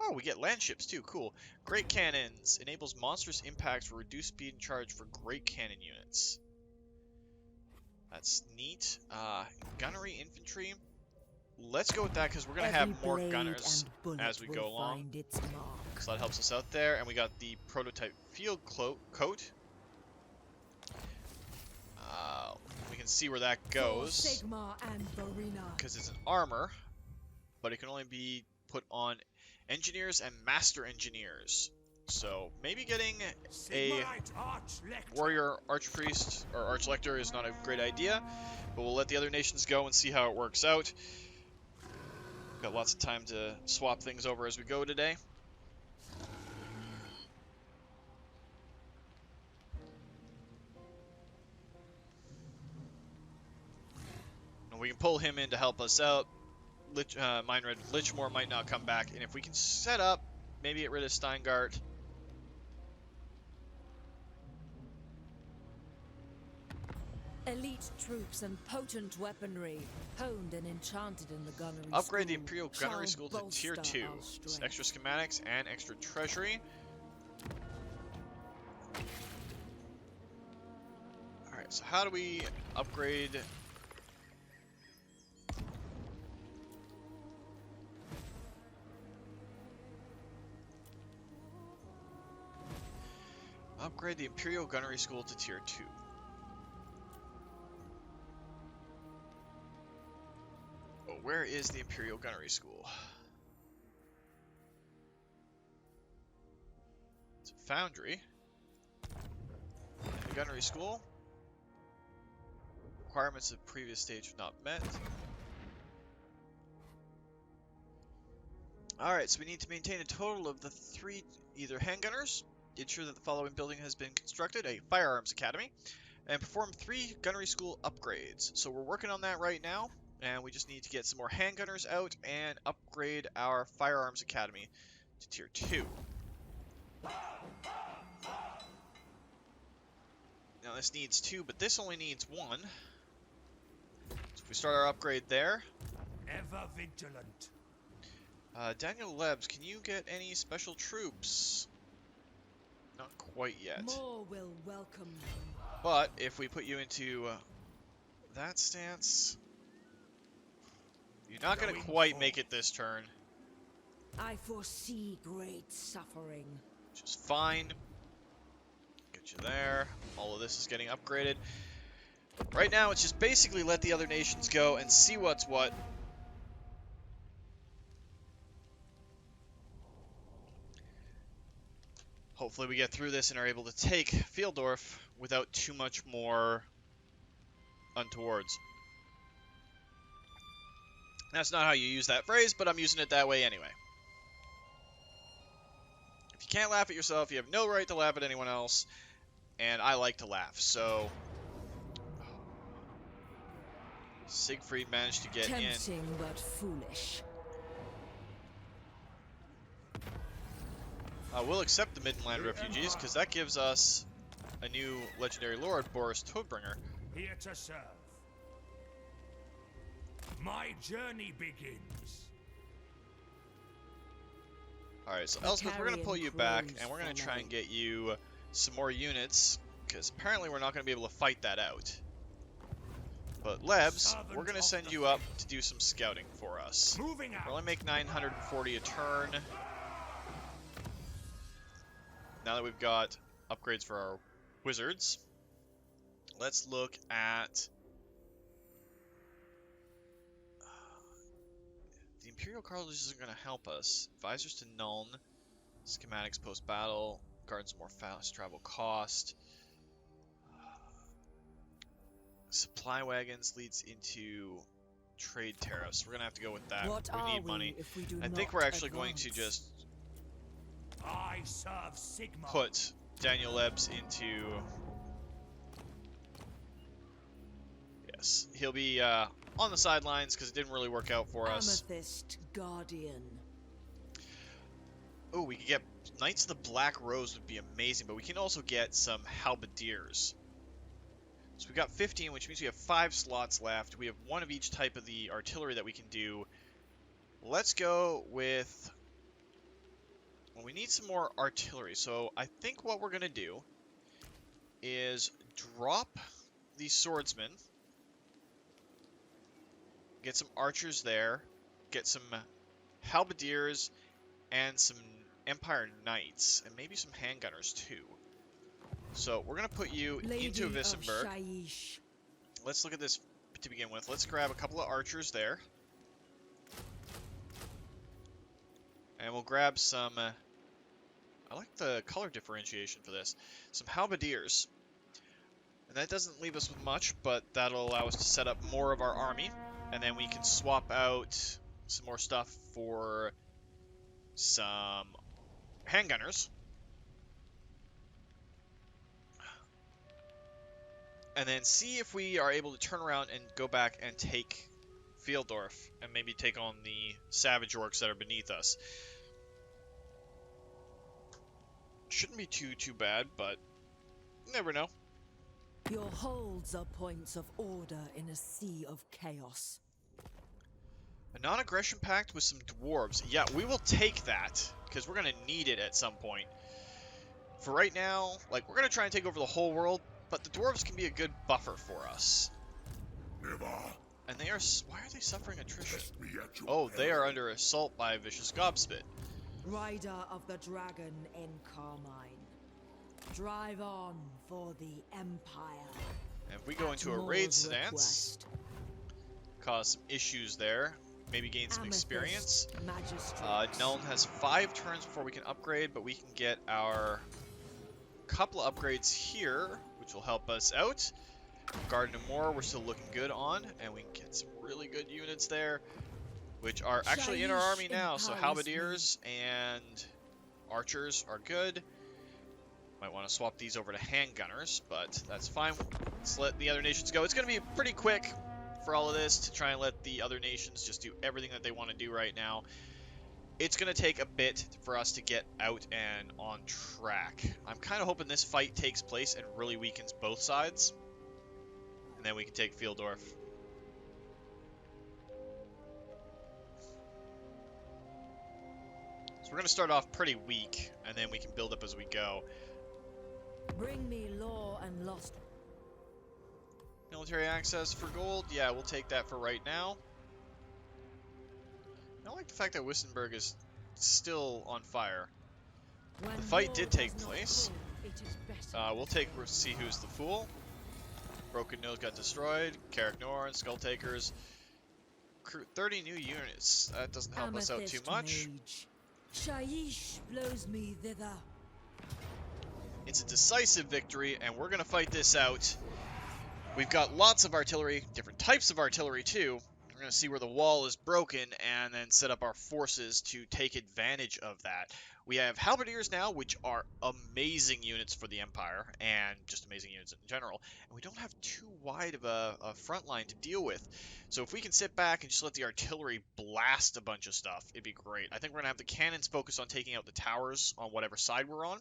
Oh, we get land ships too. Cool. Great Cannons. Enables monstrous impacts for reduced speed and charge for Great Cannon units. That's neat. Gunnery Infantry. Let's go with that because we're going to have more gunners as we go along. So that helps us out there. And we got the prototype field coat. We can see where that goes because it's an armor, but it can only be put on engineers and master engineers. So maybe getting a warrior archpriest or archlector is not a great idea, but we'll let the other nations go and see how it works out. Got lots of time to swap things over as we go today. We can pull him in to help us out. Meinred Lichmore might not come back. And if we can set up, maybe get rid of Steingart. Elite troops and potent weaponry, honed and enchanted in the gunnery Upgrade the school, Imperial Gunnery School to Tier 2. It's extra schematics and extra treasury. Alright, so how do we upgrade... Upgrade the Imperial Gunnery School to Tier 2. Oh, where is the Imperial Gunnery School? It's a foundry. And the Gunnery School. Requirements of previous stage have not met. Alright, so we need to maintain a total of the 3 either handgunners, ensure that the following building has been constructed, a firearms academy, and perform 3 gunnery school upgrades. So we're working on that right now, and we just need to get some more handgunners out and upgrade our firearms academy to Tier 2. Now this needs 2, but this only needs 1. So if we start our upgrade there. Ever vigilant. Daniel Lebs, can you get any special troops? Not quite yet. More will welcome them. But if we put you into that stance, you're not going to quite make it this turn. I foresee great suffering. Which is fine. Get you there. All of this is getting upgraded. Right now, it's just basically let the other nations go and see what's what. Hopefully we get through this and are able to take Fieldorf without too much more untowards. That's not how you use that phrase, but I'm using it that way anyway. If you can't laugh at yourself, you have no right to laugh at anyone else, and I like to laugh, so... Siegfried managed to get in. Tempting but foolish. We'll accept the Midland refugees, because that gives us a new legendary lord, Boris Toadbringer. Here to serve. My journey begins. Alright, so The Elspeth, we're going to pull you back, carrion and we're going to crows try and follow. get you some more units, because apparently we're not going to be able to fight that out. But Lebs, we're Servant going to of send the you up faith. to do some scouting for us. Moving We'll out. only make 940 a turn. Now that we've got upgrades for our wizards, let's look at the Imperial College isn't going to help us. Advisors to Nuln, schematics post-battle, guards more fast travel cost. Supply wagons leads into trade tariffs. We're going to have to go with that. What We are need money. if we do I think not we're actually going to advance? just I serve Sigma. put Daniel Lebs into... Yes, he'll be on the sidelines because it didn't really work out for us. Amethyst Guardian. Oh, we could get Knights of the Black Rose would be amazing, but we can also get some Halberdiers. So we've got 15, which means we have 5 slots left. We have 1 of each type of the artillery that we can do. Let's go with... Well, we need some more artillery, so I think what we're going to do is drop the swordsmen, get some archers there, get some halberdiers, and some Empire Knights, and maybe some handgunners too. So we're going to put you Lady into of Wissenberg. Shaiish. Let's look at this to begin with. Let's grab a couple of archers there. And we'll grab some... I like the color differentiation for this. Some halberdiers. And that doesn't leave us with much, but that'll allow us to set up more of our army. And then we can swap out some more stuff for some handgunners. And then see if we are able to turn around and go back and take Fieldorf and maybe take on the savage orcs that are beneath us. Shouldn't be too bad, but you never know. Your holds are points of order in a sea of chaos. A non-aggression pact with some dwarves. Yeah, we will take that, because we're going to need it at some point. For right now, like, we're going to try and take over the whole world, but the dwarves can be a good buffer for us. Never. And they are... Why are they suffering attrition? Test me at your Oh, they are peril. under assault by a vicious gobspit. Rider of the dragon in Carmine. Drive on for the Empire. And if we go At into a raid Lord's stance, request. cause some issues there, maybe gain some Amethyst experience. Magistrate. Nuln has 5 turns before we can upgrade, but we can get our couple of upgrades here, which will help us out. Garden of Moor, we're still looking good on, and we can get some really good units there, which are actually in our Shaiish army now. So empowers me. halberdiers and archers are good. Might want to swap these over to handgunners, but that's fine. Let's let the other nations go. It's going to be pretty quick for all of this to try and let the other nations just do everything that they want to do right now. It's going to take a bit for us to get out and on track. I'm kind of hoping this fight takes place and really weakens both sides. And then we can take Fieldorf. So we're going to start off pretty weak, and then we can build up as we go. Bring me law and lost. Military access for gold? Yeah, we'll take that for right now. I don't like the fact that Wissenberg is still on fire. When The fight war did take does not place. fall, it is better We'll see who's the fool. Broken Nose got destroyed. Carrick Norn, Skull Takers. 30 new units. That doesn't help us out too Amethyst much. Mage. Shaiish blows me thither. It's a decisive victory, and we're going to fight this out. We've got lots of artillery, different types of artillery too. We're going to see where the wall is broken and then set up our forces to take advantage of that. We have halberdiers now, which are amazing units for the Empire, and just amazing units in general. And we don't have too wide of a front line to deal with. So if we can sit back and just let the artillery blast a bunch of stuff, it'd be great. I think we're going to have the cannons focus on taking out the towers on whatever side we're on.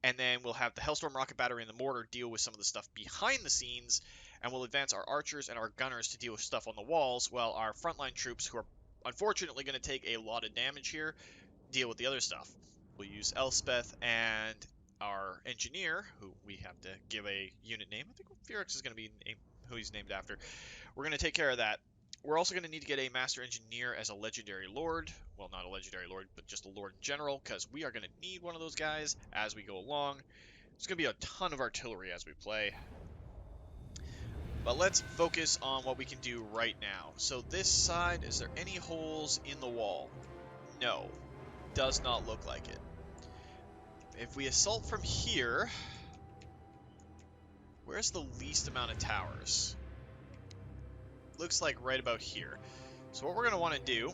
And then we'll have the Hellstorm Rocket Battery and the Mortar deal with some of the stuff behind the scenes. and we'll advance our archers and our gunners to deal with stuff on the walls, while our frontline troops, who are unfortunately going to take a lot of damage here, deal with the other stuff. We'll use Elspeth and our engineer, who we have to give a unit name. I think Felix is going to be who he's named after. We're going to take care of that. We're also going to need to get a master engineer as a legendary lord. Well, not a legendary lord, but just a lord in general, because we are going to need one of those guys as we go along. There's going to be a ton of artillery as we play. But let's focus on what we can do right now. So this side, is there any holes in the wall? No. Does not look like it. If we assault from here, where's the least amount of towers? Looks like right about here. So what we're going to want to do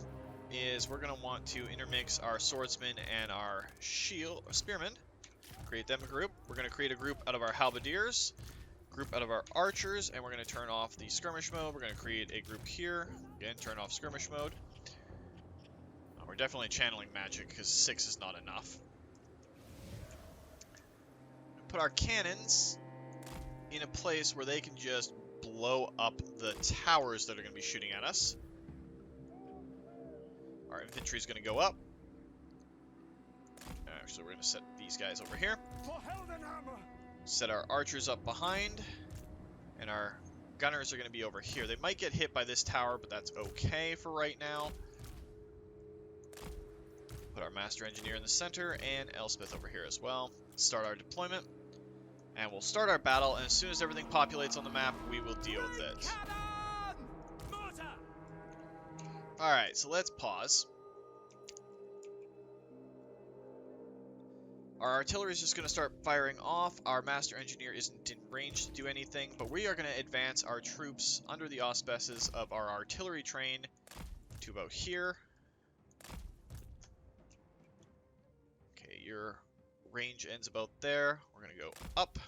is we're going to want to intermix our swordsmen and our spearmen. Create them a group. We're going to create a group out of our halberdiers, group out of our archers, and we're going to turn off the skirmish mode. We're going to create a group here. Again, turn off skirmish mode. We're definitely channeling magic because 6 is not enough. Put our cannons in a place where they can just blow up the towers that are going to be shooting at us. Our infantry is going to go up. Actually, we're going to set these guys over here. Set our archers up behind. And our gunners are going to be over here. They might get hit by this tower, but that's okay for right now. Put our master engineer in the center and Elspeth over here as well. Start our deployment. And we'll start our battle, and as soon as everything populates on the map, we will deal with it. Alright, so let's pause. Our artillery is just going to start firing off. Our master engineer isn't in range to do anything, but we are going to advance our troops under the auspices of our artillery train to about here. Okay, your range ends about there. We're going to go up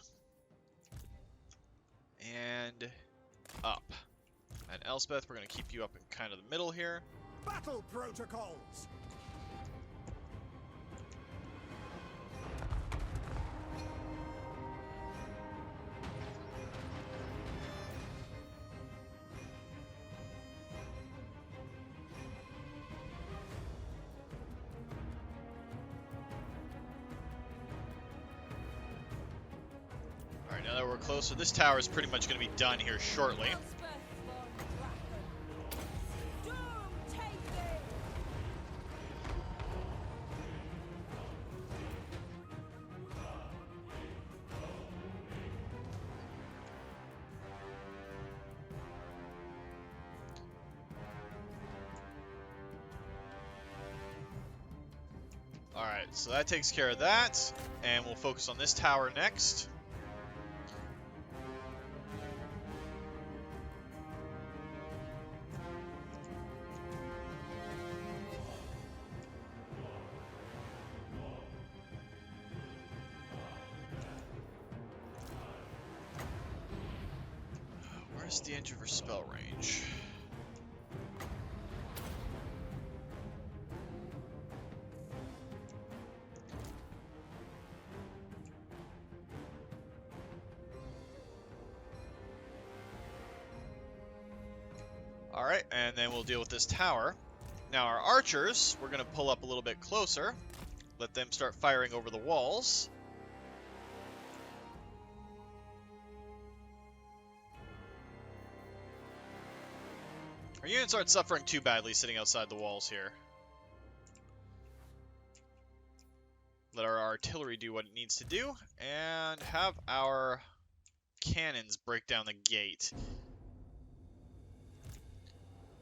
and up. And Elspeth, we're going to keep you up in kind of the middle here. Battle protocols. Alright, now that we're close, so this tower is pretty much going to be done here shortly. Elspeth von Drakken. Doom take thee! Alright, so that takes care of that, and we'll focus on this tower next. Where's the edge of her spell range? Alright, and then we'll deal with this tower. Now our archers, we're going to pull up a little bit closer. Let them start firing over the walls. Our units aren't suffering too badly sitting outside the walls here. Let our artillery do what it needs to do, and have our cannons break down the gate.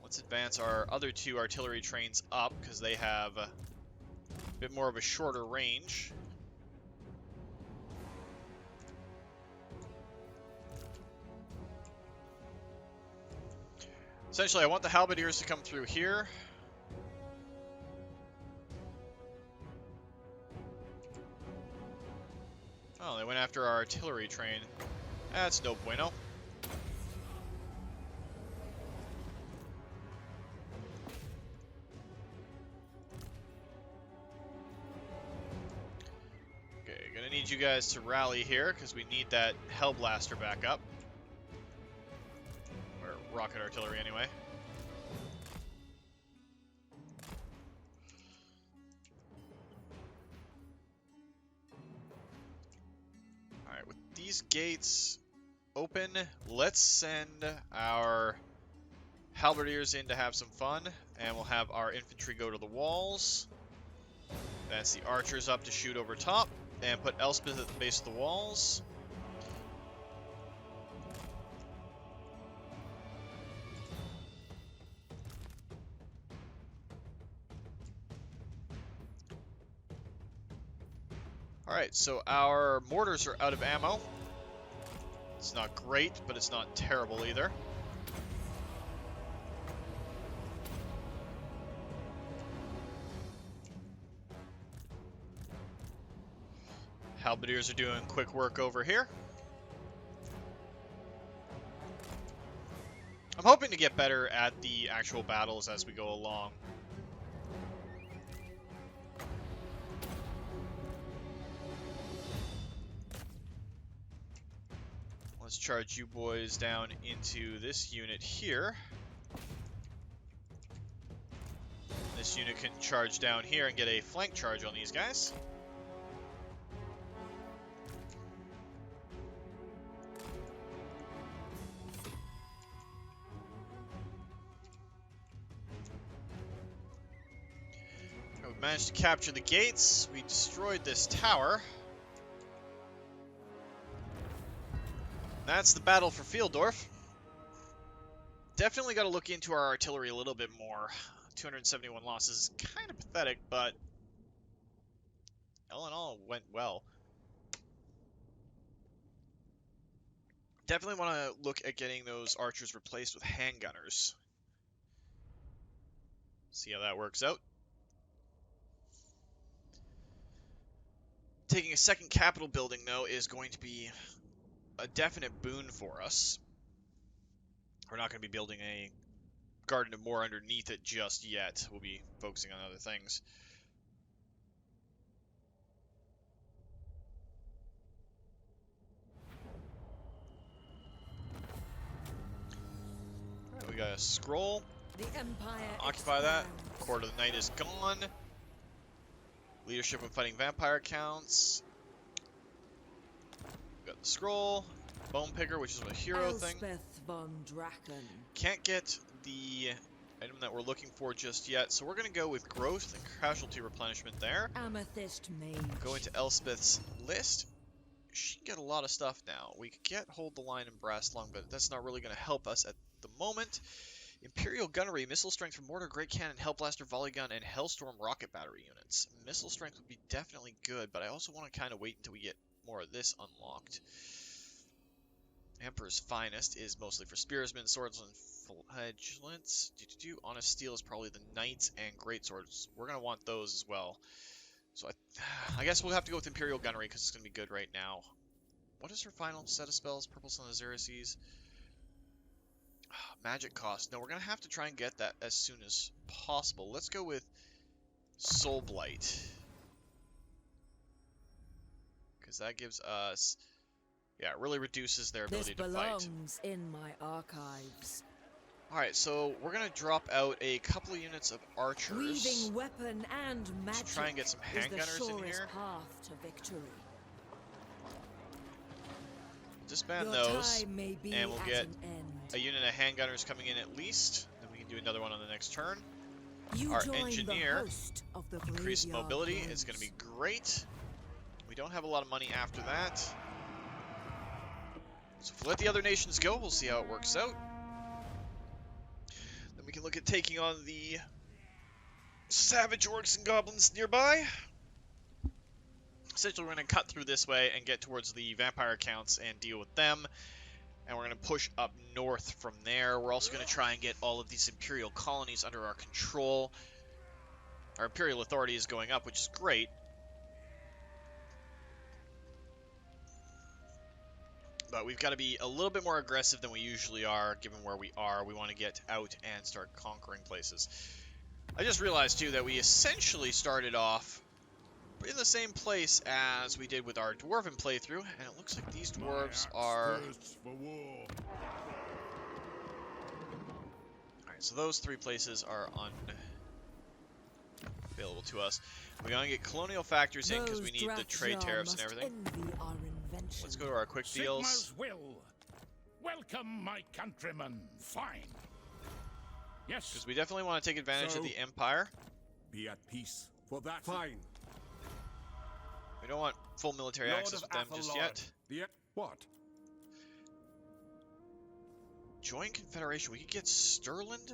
Let's advance our other two artillery trains up, because they have a bit more of a shorter range. Essentially, I want the halberdiers to come through here. Oh, they went after our artillery train. That's no bueno. Okay, gonna need you guys to rally here, because we need that Hellblaster back up. rocket artillery anyway. Alright, with these gates open, let's send our halberdiers in to have some fun, and we'll have our infantry go to the walls. That's the archers up to shoot over top, and put Elspeth at the base of the walls. Alright, so our mortars are out of ammo. It's not great, but it's not terrible either. Halberdiers are doing quick work over here. I'm hoping to get better at the actual battles as we go along. Let's charge you boys down into this unit here. This unit can charge down here and get a flank charge on these guys. We managed to capture the gates. We destroyed this tower. That's the battle for Fieldorf. Definitely got to look into our artillery a little bit more. 271 losses is kind of pathetic, but all in all, went well. Definitely want to look at getting those archers replaced with handgunners. See how that works out. Taking a second capital building, though, is going to be a definite boon for us. We're not going to be building a Garden of Moor underneath it just yet. We'll be focusing on other things. Alright, we got a scroll. The Empire Occupy that. expands. Court of the Night is gone. Leadership when fighting vampire counts. Got the scroll. Bone picker, which is a hero thing. Elspeth von Drakken. Can't get the item that we're looking for just yet, so we're going to go with growth and casualty replenishment there. Amethyst mage. Go into Elspeth's list. She can get a lot of stuff now. We could get hold the line and brass lung, but that's not really going to help us at the moment. Imperial gunnery, missile strength from mortar, great cannon, hellblaster, volley gun, and hellstorm rocket battery units. Missile strength would be definitely good, but I also want to kind of wait until we get more of this unlocked. Emperor's Finest is mostly for spearsmen, swords, and flagellants. Honest Steel is probably the knights and greatswords. We're going to want those as well. So I guess we'll have to go with Imperial Gunnery because it's going to be good right now. What is her final set of spells? Purple Sun of Xeraces. Magic cost. No, we're going to have to try and get that as soon as possible. Let's go with Soul Blight. Because that gives us... Yeah, it really reduces their ability to fight. This belongs in my archives. Alright, so we're going to drop out a couple of units of archers. Weaving weapon and magic try and get some is handgunners the in surest here. path to victory. Disband Your those, time may be and we'll at get an end. a unit of handgunners coming in at least. Then we can do another one on the next turn. You Our join the engineer, host of the increased graveyard mobility gods. is going to be great. We don't have a lot of money after that. So if we let the other nations go, we'll see how it works out. Then we can look at taking on the savage orcs and goblins nearby. Essentially, we're going to cut through this way and get towards the vampire accounts and deal with them. And we're going to push up north from there. We're also going to try and get all of these imperial colonies under our control. Our imperial authority is going up, which is great. But we've got to be a little bit more aggressive than we usually are, given where we are. We want to get out and start conquering places. I just realized, too, that we essentially started off in the same place as we did with our dwarven playthrough, and it looks like these dwarves are Alright, so those 3 places are available to us. We're going to get colonial factors in because we need the trade tariffs and everything. Let's go to our quick deals. Sigma's will. Welcome, my countrymen. Fine. Yes. Because we definitely want to take advantage of the Empire. Be at peace. For that. Fine. We don't want full military Lord access of with them just Athelard. yet. What? Join Confederation. We could get Stirland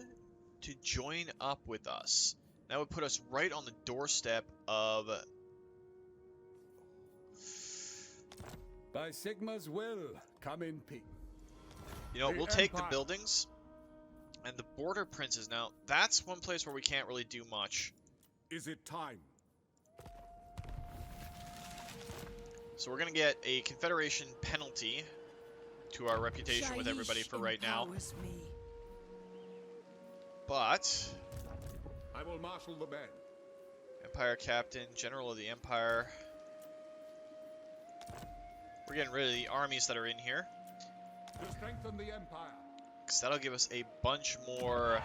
to join up with us. That would put us right on the doorstep of... By Sigma's will, come in peace. You know, The we'll take the Empire. buildings and the border princes. Now, that's one place where we can't really do much. Is it time? So we're going to get a Confederation penalty to our reputation with everybody for right now. But... I will marshal the men. Empire Captain, General of the Empire. We're getting rid of the armies that are in here, To strengthen the Empire. because that'll give us a bunch more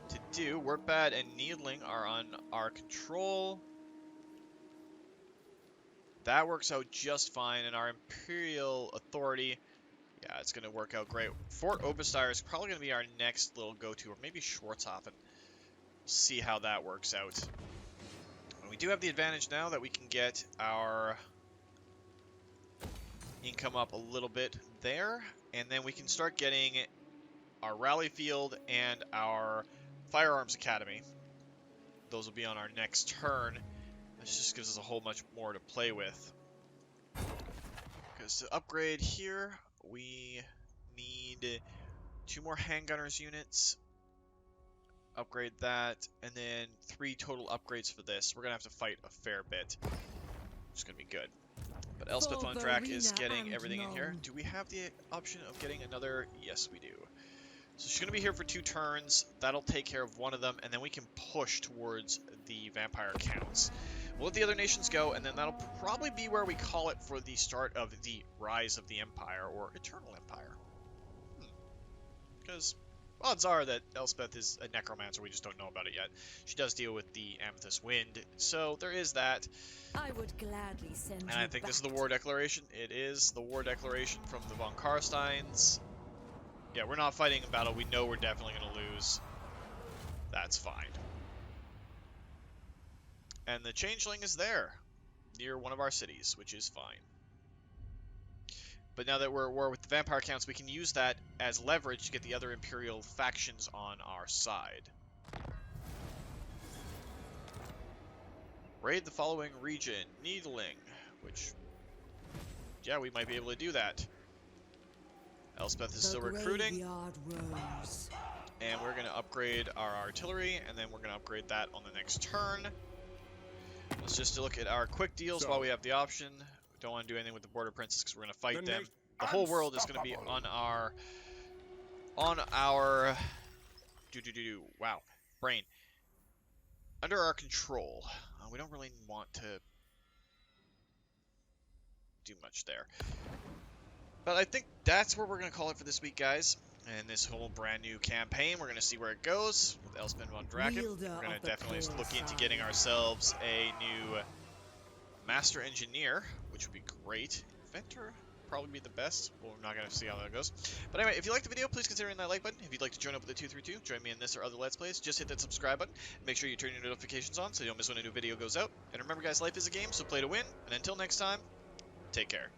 to do. Wertbad and Needling are on our control. That works out just fine, and our Imperial Authority, yeah, it's going to work out great. Fort Oberstyre is probably going to be our next little go-to, or maybe Schwarzhofen. See how that works out. And we do have the advantage now that we can get our income up a little bit there, and then we can start getting our rally field and our firearms academy. Those will be on our next turn. This just gives us a whole much more to play with. Because to upgrade here, we need 2 more handgunners units. Upgrade that, and then 3 total upgrades for this. We're going to have to fight a fair bit. It's going to be good. But Elspeth von Drakken is getting everything in here. Do we have the option of getting another? Yes, we do. So she's going to be here for 2 turns. That'll take care of one of them, and then we can push towards the vampire counts. We'll let the other nations go, and then that'll probably be where we call it for the start of the rise of the Empire, or Eternal Empire. Because odds are that Elspeth is a necromancer, we just don't know about it yet. She does deal with the Amethyst Wind, so there is that. I would gladly send And I think this is the war declaration. It is the war declaration from the von Karsteins. Yeah, we're not fighting a battle. We know we're definitely going to lose. That's fine. And the Changeling is there, near one of our cities, which is fine. But now that we're at war with the Vampire Counts, we can use that as leverage to get the other Imperial factions on our side. Raid the following region, Needling, which, yeah, we might be able to do that. Elspeth is still recruiting, and we're going to upgrade our artillery, and then we're going to upgrade that on the next turn. Let's just look at our quick deals while we have the option. We don't want to do anything with the border princes because we're going to fight them. The whole world is going to be on our wow, brain. Under our control. We don't really want to do much there. But I think that's where we're going to call it for this week, guys. And this whole brand new campaign, we're going to see where it goes with Elspeth von Drakken. We're going to definitely look into getting ourselves a new Master Engineer, which would be great. Inventor, probably be the best. Well, we're not going to see how that goes. But anyway, if you liked the video, please consider hitting that like button. If you'd like to join up with the 232, join me in this or other Let's Plays, just hit that subscribe button. Make sure you turn your notifications on so you don't miss when a new video goes out. And remember, guys, life is a game, so play to win. And until next time, take care.